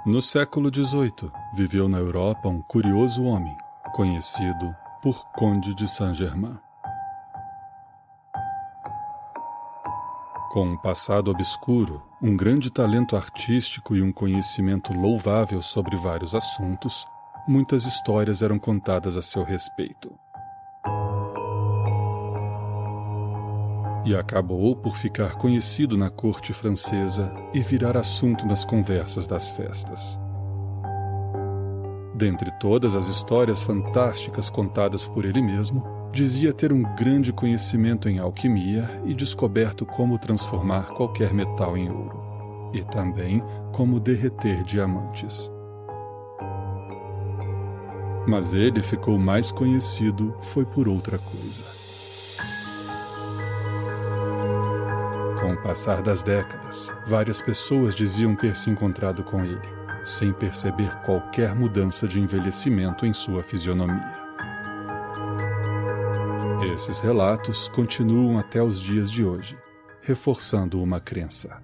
No século XVIII, viveu na Europa um curioso homem, conhecido por Conde de Saint-Germain. Com um passado obscuro, um grande talento artístico e um conhecimento louvável sobre vários assuntos, muitas histórias eram contadas a seu respeito. E acabou por ficar conhecido na corte francesa e virar assunto nas conversas das festas. Dentre todas as histórias fantásticas contadas por ele mesmo, dizia ter um grande conhecimento em alquimia e descoberto como transformar qualquer metal em ouro, e também como derreter diamantes. Mas ele ficou mais conhecido foi por outra coisa. Com o passar das décadas, várias pessoas diziam ter se encontrado com ele, sem perceber qualquer mudança de envelhecimento em sua fisionomia. Esses relatos continuam até os dias de hoje, reforçando uma crença: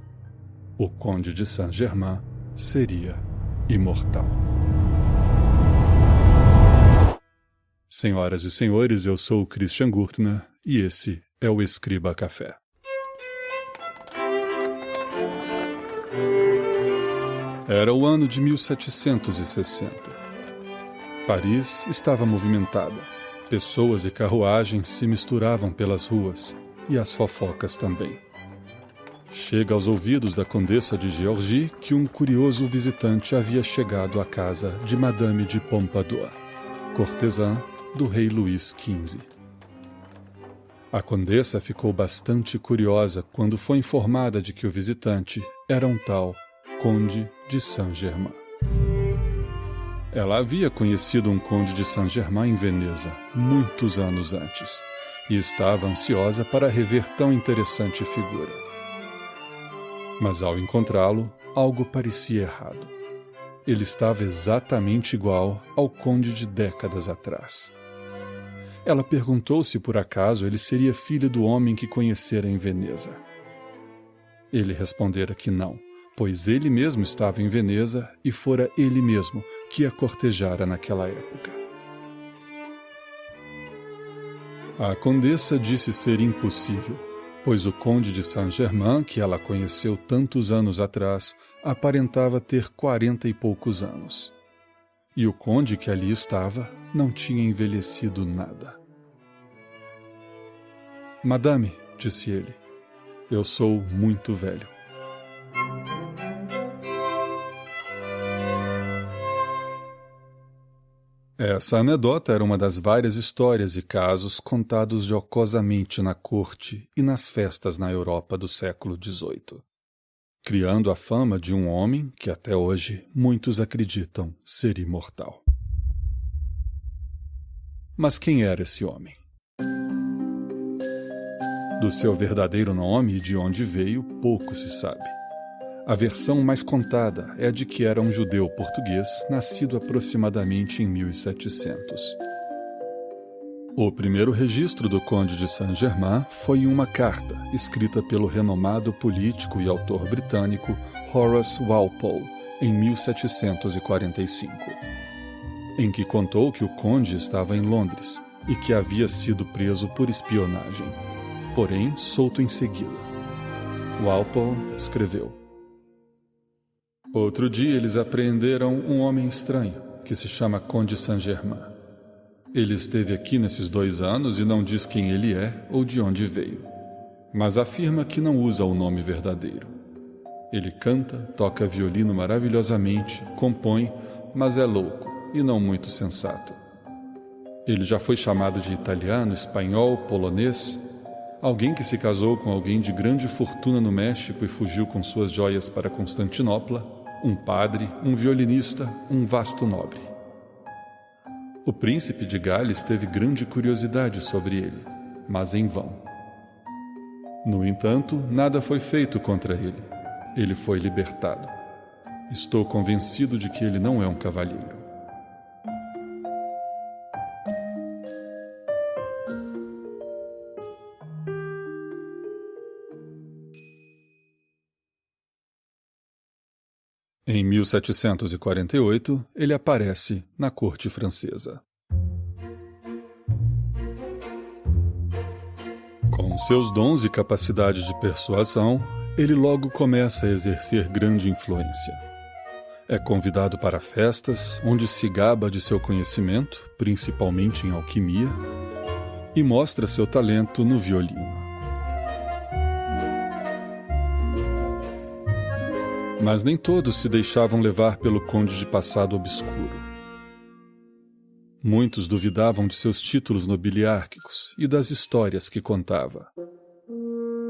o Conde de Saint-Germain seria imortal. Senhoras e senhores, eu sou o Christian Gurtner e esse é o Escriba Café. Era o ano de 1760. Paris estava movimentada. Pessoas e carruagens se misturavam pelas ruas, e as fofocas também. Chega aos ouvidos da Condessa de Georgie que um curioso visitante havia chegado à casa de Madame de Pompadour, cortesã do rei Luís XV. A Condessa ficou bastante curiosa quando foi informada de que o visitante era um tal Conde de Saint-Germain. Ela havia conhecido um Conde de Saint-Germain em Veneza, muitos anos antes, e estava ansiosa para rever tão interessante figura. Mas ao encontrá-lo, algo parecia errado. Ele estava exatamente igual ao Conde de décadas atrás. Ela perguntou se por acaso ele seria filho do homem que conhecera em Veneza. Ele respondera que não, pois ele mesmo estava em Veneza e fora ele mesmo que a cortejara naquela época. A condessa disse ser impossível, pois o Conde de Saint-Germain, que ela conheceu tantos anos atrás, aparentava ter 40 e poucos anos. E o conde que ali estava não tinha envelhecido nada. Madame, disse ele, eu sou muito velho. Essa anedota era uma das várias histórias e casos contados jocosamente na corte e nas festas na Europa do século XVIII, criando a fama de um homem que até hoje muitos acreditam ser imortal. Mas quem era esse homem? Do seu verdadeiro nome e de onde veio, pouco se sabe. A versão mais contada é a de que era um judeu português nascido aproximadamente em 1700. O primeiro registro do Conde de Saint-Germain foi em uma carta escrita pelo renomado político e autor britânico Horace Walpole em 1745, em que contou que o conde estava em Londres e que havia sido preso por espionagem, porém solto em seguida. Walpole escreveu: outro dia eles apreenderam um homem estranho, que se chama Conde Saint-Germain. Ele esteve aqui nesses 2 anos e não diz quem ele é ou de onde veio, mas afirma que não usa o nome verdadeiro. Ele canta, toca violino maravilhosamente, compõe, mas é louco e não muito sensato. Ele já foi chamado de italiano, espanhol, polonês, alguém que se casou com alguém de grande fortuna no México e fugiu com suas joias para Constantinopla, um padre, um violinista, um vasto nobre. O príncipe de Gales teve grande curiosidade sobre ele, mas em vão. No entanto, nada foi feito contra ele. Ele foi libertado. Estou convencido de que ele não é um cavalheiro. Em 1748, ele aparece na corte francesa. Com seus dons e capacidade de persuasão, ele logo começa a exercer grande influência. É convidado para festas, onde se gaba de seu conhecimento, principalmente em alquimia, e mostra seu talento no violino. Mas nem todos se deixavam levar pelo conde de passado obscuro. Muitos duvidavam de seus títulos nobiliárquicos e das histórias que contava.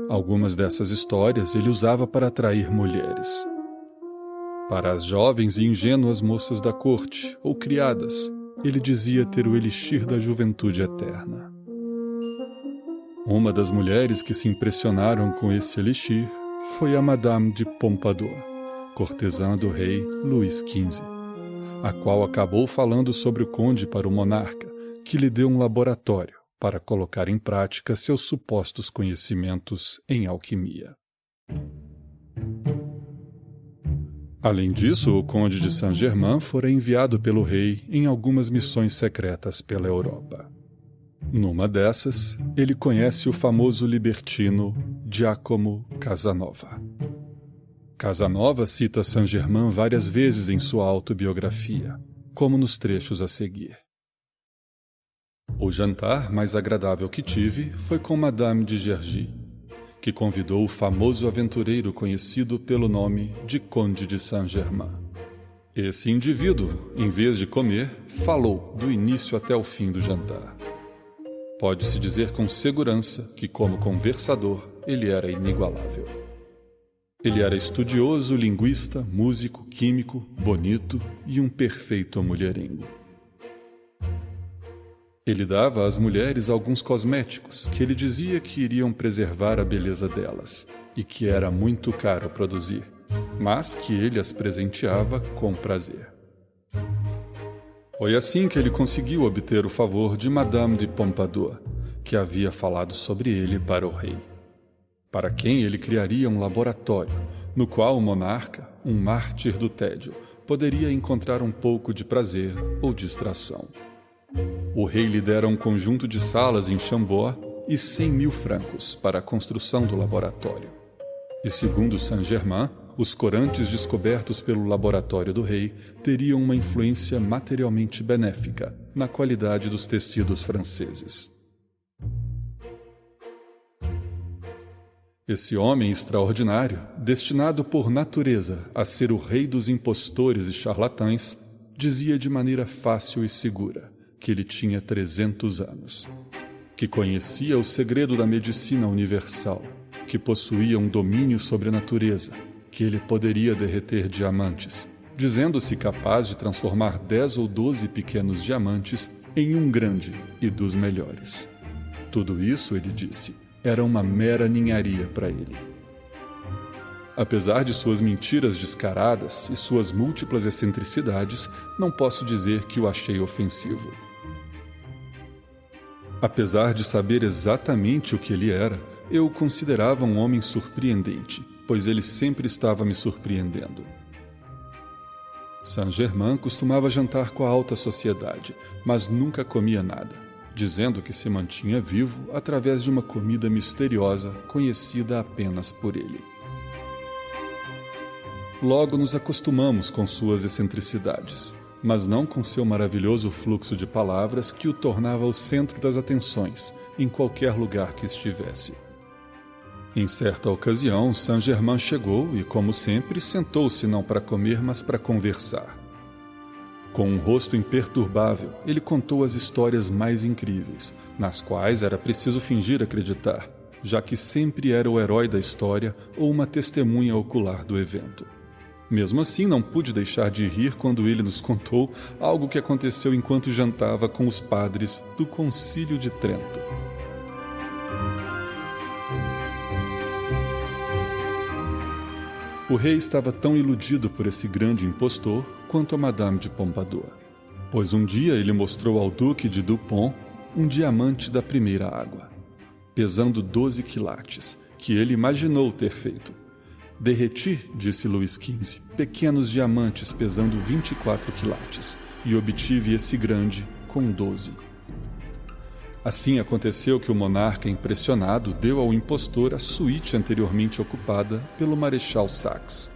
Algumas dessas histórias ele usava para atrair mulheres. Para as jovens e ingênuas moças da corte, ou criadas, ele dizia ter o elixir da juventude eterna. Uma das mulheres que se impressionaram com esse elixir foi a Madame de Pompadour, cortesã do rei Luís XV, a qual acabou falando sobre o conde para o monarca, que lhe deu um laboratório para colocar em prática seus supostos conhecimentos em alquimia. Além disso, o conde de Saint-Germain fora enviado pelo rei em algumas missões secretas pela Europa. Numa dessas, ele conhece o famoso libertino Giacomo Casanova. Casanova cita Saint-Germain várias vezes em sua autobiografia, como nos trechos a seguir. O jantar mais agradável que tive foi com Madame de Gergy, que convidou o famoso aventureiro conhecido pelo nome de Conde de Saint-Germain. Esse indivíduo, em vez de comer, falou do início até o fim do jantar. Pode-se dizer com segurança que, como conversador, ele era inigualável. Ele era estudioso, linguista, músico, químico, bonito e um perfeito mulherengo. Ele dava às mulheres alguns cosméticos que ele dizia que iriam preservar a beleza delas e que era muito caro produzir, mas que ele as presenteava com prazer. Foi assim que ele conseguiu obter o favor de Madame de Pompadour, que havia falado sobre ele para o rei, para quem ele criaria um laboratório, no qual o monarca, um mártir do tédio, poderia encontrar um pouco de prazer ou distração. O rei lhe dera um conjunto de salas em Chambord e 100.000 francos para a construção do laboratório. E segundo Saint-Germain, os corantes descobertos pelo laboratório do rei teriam uma influência materialmente benéfica na qualidade dos tecidos franceses. Esse homem extraordinário, destinado por natureza a ser o rei dos impostores e charlatães, dizia de maneira fácil e segura que ele tinha 300 anos, que conhecia o segredo da medicina universal, que possuía um domínio sobre a natureza, que ele poderia derreter diamantes, dizendo-se capaz de transformar 10 ou 12 pequenos diamantes em um grande e dos melhores. Tudo isso, ele disse, era uma mera ninharia para ele. Apesar de suas mentiras descaradas e suas múltiplas excentricidades, não posso dizer que o achei ofensivo. Apesar de saber exatamente o que ele era, eu o considerava um homem surpreendente, pois ele sempre estava me surpreendendo. Saint-Germain costumava jantar com a alta sociedade, mas nunca comia nada, dizendo que se mantinha vivo através de uma comida misteriosa conhecida apenas por ele. Logo nos acostumamos com suas excentricidades, mas não com seu maravilhoso fluxo de palavras que o tornava o centro das atenções em qualquer lugar que estivesse. Em certa ocasião, Saint-Germain chegou e, como sempre, sentou-se não para comer, mas para conversar. Com um rosto imperturbável, ele contou as histórias mais incríveis, nas quais era preciso fingir acreditar, já que sempre era o herói da história ou uma testemunha ocular do evento. Mesmo assim, não pude deixar de rir quando ele nos contou algo que aconteceu enquanto jantava com os padres do Concílio de Trento. O rei estava tão iludido por esse grande impostor quanto a Madame de Pompadour, pois um dia ele mostrou ao Duque de Dupont um diamante da primeira água, pesando 12 quilates, que ele imaginou ter feito, Derreti, disse Luís XV, pequenos diamantes pesando 24 quilates, e obtive esse grande com 12. Assim aconteceu que o monarca, impressionado, deu ao impostor a suíte anteriormente ocupada pelo Marechal Saxe.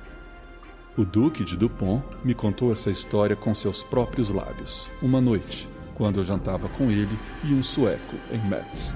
O Duque de Dupont me contou essa história com seus próprios lábios, uma noite, quando eu jantava com ele e um sueco em Metz.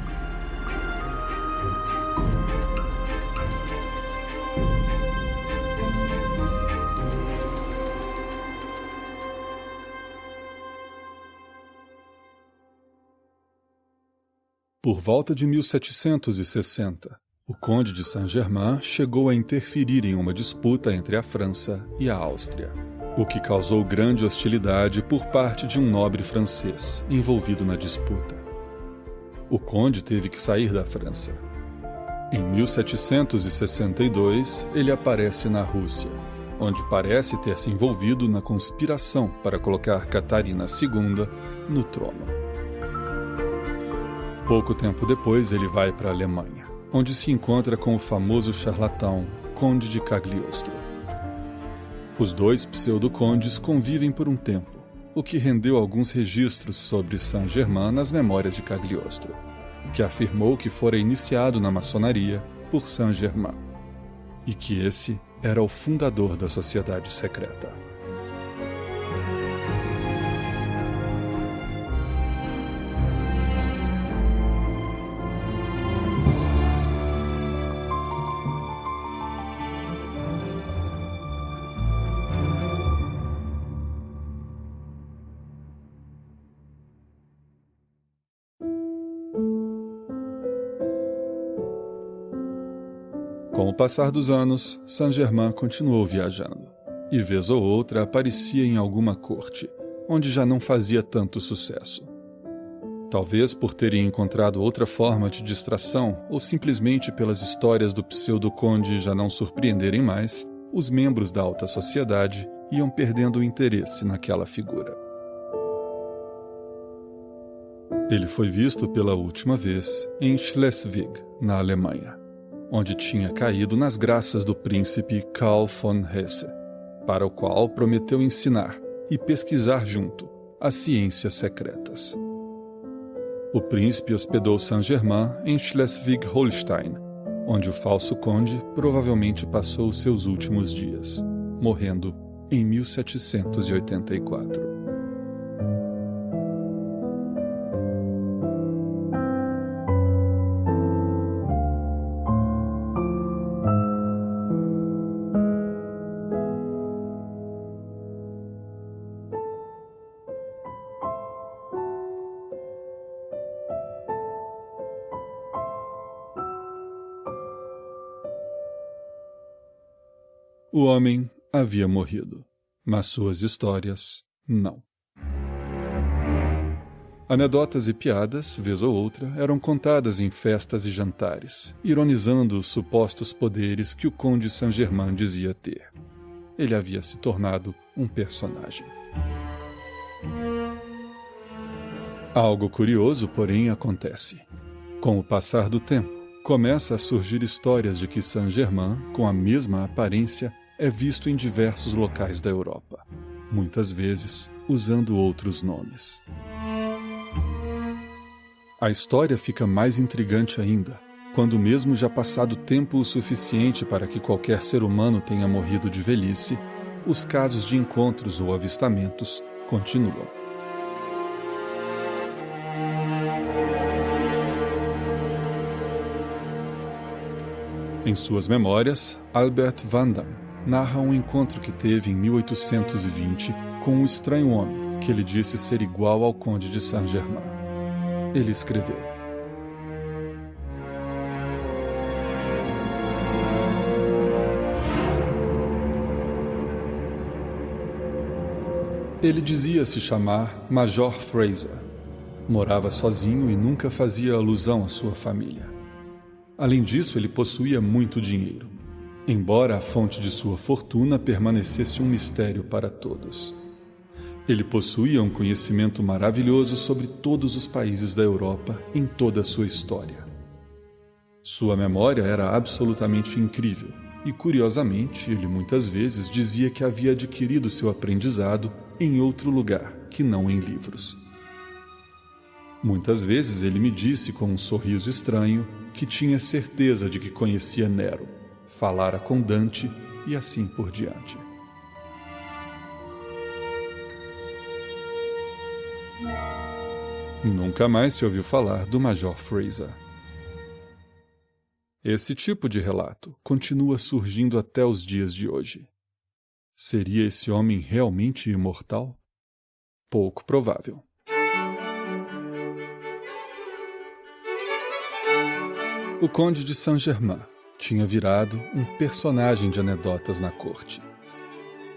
Por volta de 1760, o Conde de Saint-Germain chegou a interferir em uma disputa entre a França e a Áustria, o que causou grande hostilidade por parte de um nobre francês envolvido na disputa. O conde teve que sair da França. Em 1762, ele aparece na Rússia, onde parece ter se envolvido na conspiração para colocar Catarina II no trono. Pouco tempo depois, ele vai para a Alemanha, onde se encontra com o famoso charlatão Conde de Cagliostro. Os dois pseudo-condes convivem por um tempo, o que rendeu alguns registros sobre Saint-Germain nas memórias de Cagliostro, que afirmou que fora iniciado na maçonaria por Saint-Germain, e que esse era o fundador da sociedade secreta. Com o passar dos anos, Saint-Germain continuou viajando, e vez ou outra aparecia em alguma corte, onde já não fazia tanto sucesso. Talvez por terem encontrado outra forma de distração, ou simplesmente pelas histórias do pseudo-conde já não surpreenderem mais, os membros da alta sociedade iam perdendo o interesse naquela figura. Ele foi visto pela última vez em Schleswig, na Alemanha, onde tinha caído nas graças do príncipe Karl von Hesse, para o qual prometeu ensinar e pesquisar junto as ciências secretas. O príncipe hospedou Saint-Germain em Schleswig-Holstein, onde o falso conde provavelmente passou seus últimos dias, morrendo em 1784. O homem havia morrido, mas suas histórias não. Anedotas e piadas, vez ou outra, eram contadas em festas e jantares, ironizando os supostos poderes que o Conde Saint-Germain dizia ter. Ele havia se tornado um personagem. Algo curioso, porém, acontece. Com o passar do tempo, começa a surgir histórias de que Saint-Germain, com a mesma aparência, é visto em diversos locais da Europa, muitas vezes usando outros nomes. A história fica mais intrigante ainda, quando mesmo já passado tempo o suficiente para que qualquer ser humano tenha morrido de velhice, os casos de encontros ou avistamentos continuam. Em suas memórias, Albert Van Damme narra um encontro que teve em 1820 com um estranho homem que ele disse ser igual ao Conde de Saint-Germain. Ele escreveu: Ele dizia se chamar Major Fraser. Morava sozinho e nunca fazia alusão à sua família. Além disso, ele possuía muito dinheiro, embora a fonte de sua fortuna permanecesse um mistério para todos. Ele possuía um conhecimento maravilhoso sobre todos os países da Europa em toda a sua história. Sua memória era absolutamente incrível, e, curiosamente, ele muitas vezes dizia que havia adquirido seu aprendizado em outro lugar que não em livros. Muitas vezes ele me disse com um sorriso estranho que tinha certeza de que conhecia Nero, falara com Dante e assim por diante. Nunca mais se ouviu falar do Major Frazer. Esse tipo de relato continua surgindo até os dias de hoje. Seria esse homem realmente imortal? Pouco provável. O Conde de Saint-Germain tinha virado um personagem de anedotas na corte.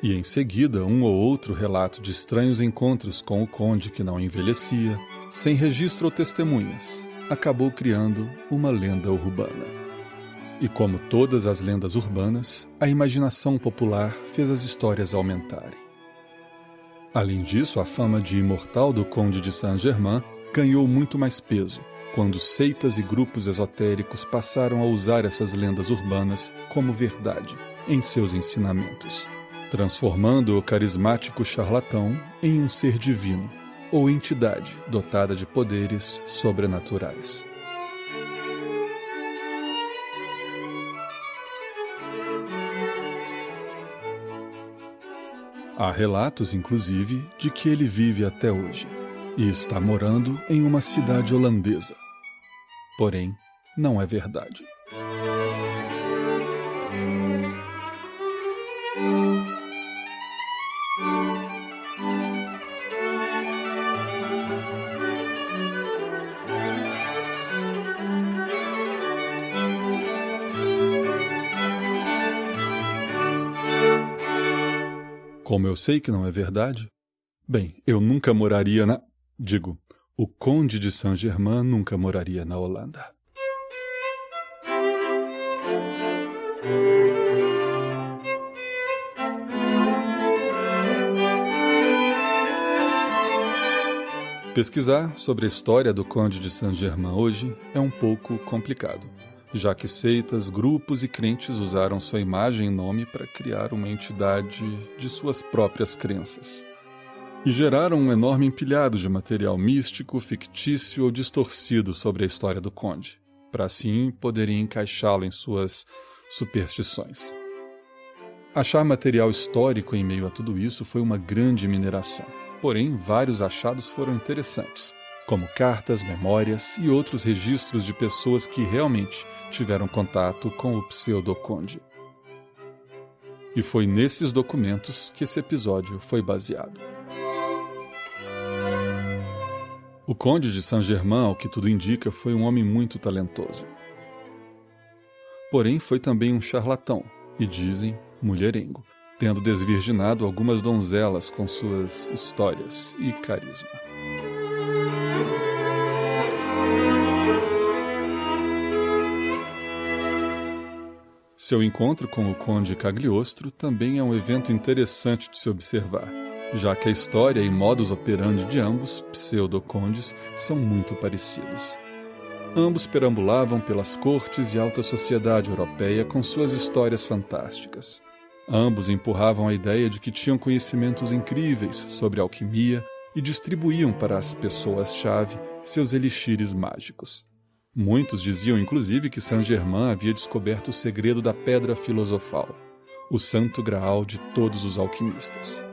E em seguida, um ou outro relato de estranhos encontros com o conde que não envelhecia, sem registro ou testemunhas, acabou criando uma lenda urbana. E como todas as lendas urbanas, a imaginação popular fez as histórias aumentarem. Além disso, a fama de imortal do Conde de Saint-Germain ganhou muito mais peso quando seitas e grupos esotéricos passaram a usar essas lendas urbanas como verdade em seus ensinamentos, transformando o carismático charlatão em um ser divino ou entidade dotada de poderes sobrenaturais. Há relatos, inclusive, de que ele vive até hoje e está morando em uma cidade holandesa. Porém, não é verdade. Como eu sei que não é verdade? Bem, eu nunca moraria na... o Conde de Saint-Germain nunca moraria na Holanda. Pesquisar sobre a história do Conde de Saint-Germain hoje é um pouco complicado, já que seitas, grupos e crentes usaram sua imagem e nome para criar uma entidade de suas próprias crenças. E geraram um enorme empilhado de material místico, fictício ou distorcido sobre a história do conde, para assim poderem encaixá-lo em suas superstições. Achar material histórico em meio a tudo isso foi uma grande mineração, porém vários achados foram interessantes, como cartas, memórias e outros registros de pessoas que realmente tiveram contato com o pseudo-conde. E foi nesses documentos que esse episódio foi baseado. O Conde de Saint-Germain, ao que tudo indica, foi um homem muito talentoso. Porém, foi também um charlatão, e dizem, mulherengo, tendo desvirginado algumas donzelas com suas histórias e carisma. Seu encontro com o Conde Cagliostro também é um evento interessante de se observar, já que a história e modus operandi de ambos pseudo-condes são muito parecidos. Ambos perambulavam pelas cortes e alta sociedade europeia com suas histórias fantásticas. Ambos empurravam a ideia de que tinham conhecimentos incríveis sobre alquimia e distribuíam para as pessoas-chave seus elixires mágicos. Muitos diziam, inclusive, que Saint-Germain havia descoberto o segredo da pedra filosofal, o santo graal de todos os alquimistas.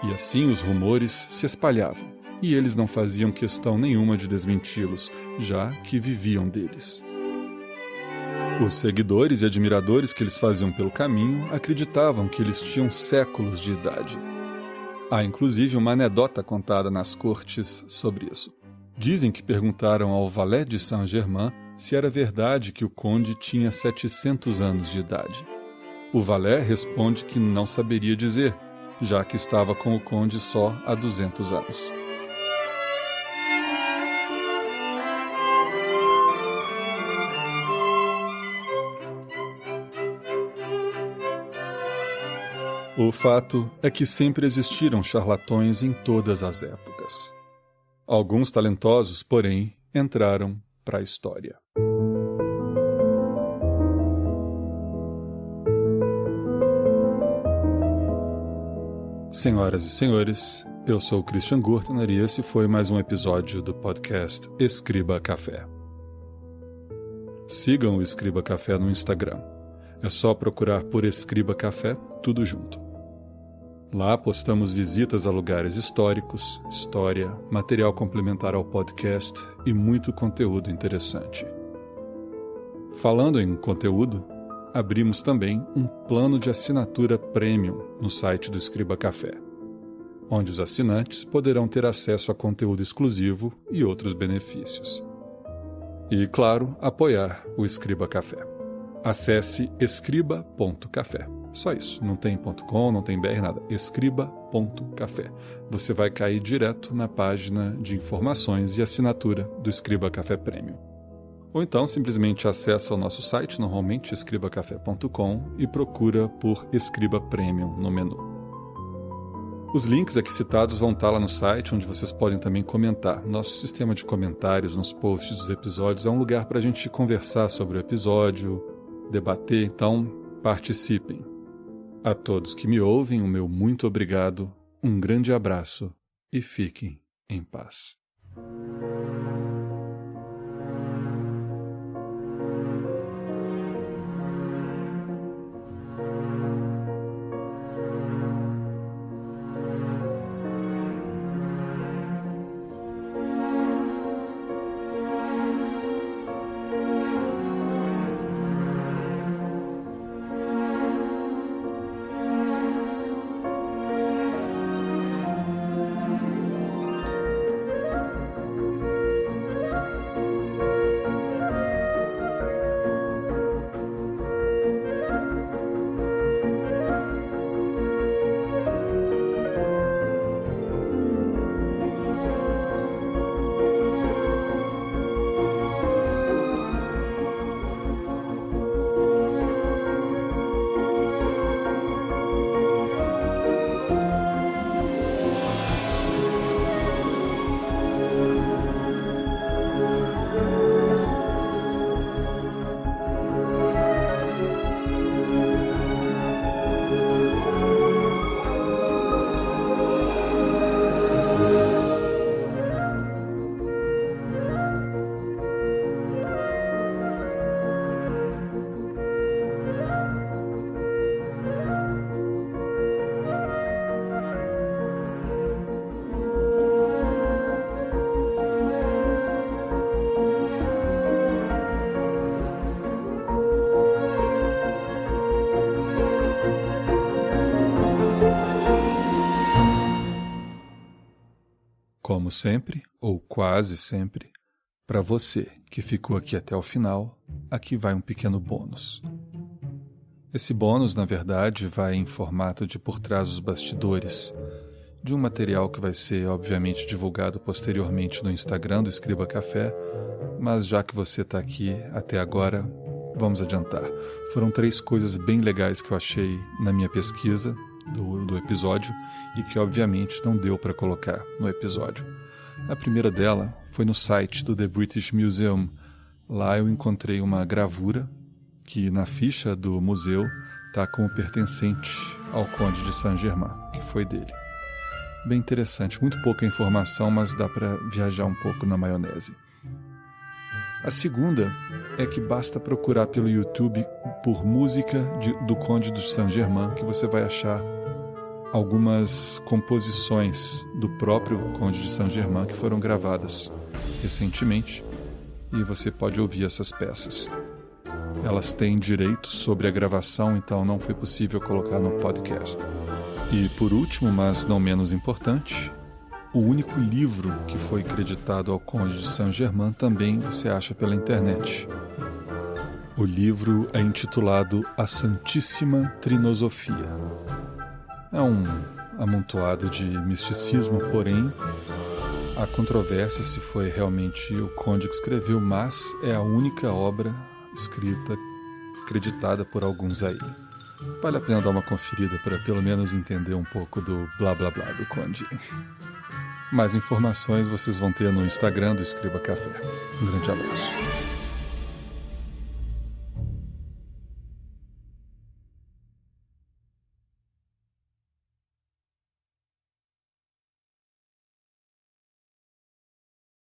E assim os rumores se espalhavam, e eles não faziam questão nenhuma de desmenti-los, já que viviam deles. Os seguidores e admiradores que eles faziam pelo caminho acreditavam que eles tinham séculos de idade. Há inclusive uma anedota contada nas cortes sobre isso. Dizem que perguntaram ao valet de Saint-Germain se era verdade que o conde tinha 700 anos de idade. O valet responde que não saberia dizer, já que estava com o conde só há 200 anos. O fato é que sempre existiram charlatões em todas as épocas. Alguns talentosos, porém, entraram para a história. Senhoras e senhores, eu sou o Christian Gurtner e esse foi mais um episódio do podcast Escriba Café. Sigam o Escriba Café no Instagram. É só procurar por Escriba Café, tudo junto. Lá postamos visitas a lugares históricos, história, material complementar ao podcast e muito conteúdo interessante. Falando em conteúdo, abrimos também um plano de assinatura premium no site do Escriba Café, onde os assinantes poderão ter acesso a conteúdo exclusivo e outros benefícios. E, claro, apoiar o Escriba Café. Acesse escriba.café. Só isso, não tem .com, não tem BR, nada. Escriba.café. Você vai cair direto na página de informações e assinatura do Escriba Café Premium. Ou então simplesmente acessa o nosso site, normalmente escribacafé.com, e procura por Escriba Premium no menu. Os links aqui citados vão estar lá no site, onde vocês podem também comentar. Nosso sistema de comentários nos posts dos episódios é um lugar para a gente conversar sobre o episódio, debater, então participem. A todos que me ouvem, o meu muito obrigado, um grande abraço e fiquem em paz. Como sempre, ou quase sempre, para você que ficou aqui até o final, aqui vai um pequeno bônus. Esse bônus, na verdade, vai em formato de por trás dos bastidores, de um material que vai ser, obviamente, divulgado posteriormente no Instagram do Escriba Café, mas já que você está aqui até agora, vamos adiantar. Foram 3 coisas bem legais que eu achei na minha pesquisa do episódio e que obviamente não deu para colocar no episódio. A primeira dela foi no site do The British Museum. Lá eu encontrei uma gravura que na ficha do museu está como pertencente ao Conde de Saint-Germain, que foi dele. Bem interessante, muito pouca informação, mas dá para viajar um pouco na maionese. A segunda é que basta procurar pelo YouTube por música do Conde de Saint-Germain que você vai achar algumas composições do próprio Conde de Saint-Germain que foram gravadas recentemente e você pode ouvir essas peças. Elas têm direitos sobre a gravação, então não foi possível colocar no podcast. E por último, mas não menos importante, o único livro que foi creditado ao Conde de Saint-Germain também você acha pela internet. O livro é intitulado A Santíssima Trinosofia. É um amontoado de misticismo, porém há controvérsia se foi realmente o Conde que escreveu, mas é a única obra escrita creditada por alguns aí. Vale a pena dar uma conferida para pelo menos entender um pouco do blá blá blá do Conde. Mais informações vocês vão ter no Instagram do Escriba Café. Um grande abraço.